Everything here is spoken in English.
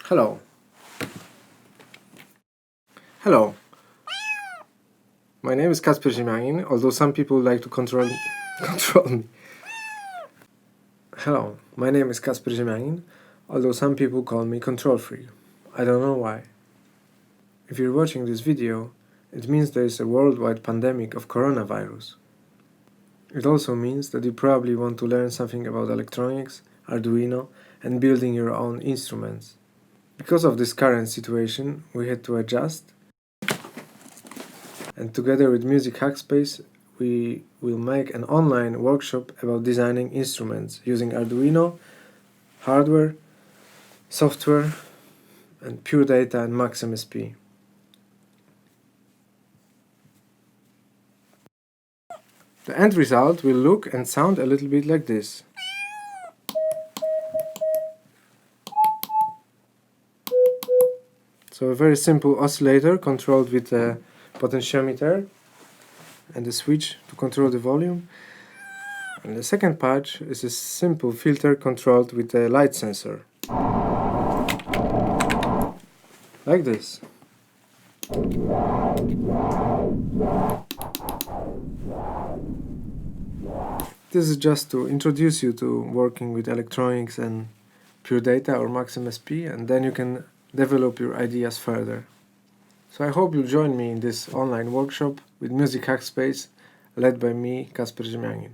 Hello. Hello. My name is Kacper Ziemianin, although some people like to control me. Hello. My name is Kacper Ziemianin, although some people call me Ctrl Freq. I don't know why. If you're watching this video, it means there is a worldwide pandemic of coronavirus. It also means that you probably want to learn something about electronics, Arduino, and building your own instruments. Because of this current situation, we had to adjust, and together with Music Hackspace, we will make an online workshop about designing instruments using Arduino, hardware, software, and pure data and MaxMSP. The end result will look and sound a little bit like this. So a very simple oscillator controlled with a potentiometer and a switch to control the volume. And the second part is a simple filter controlled with a light sensor. Like this. This is just to introduce you to working with electronics and pure data or MaxMSP, and then you can develop your ideas further. So I hope you'll join me in this online workshop with Music Hackspace, led by me, Kacper Ziemianin.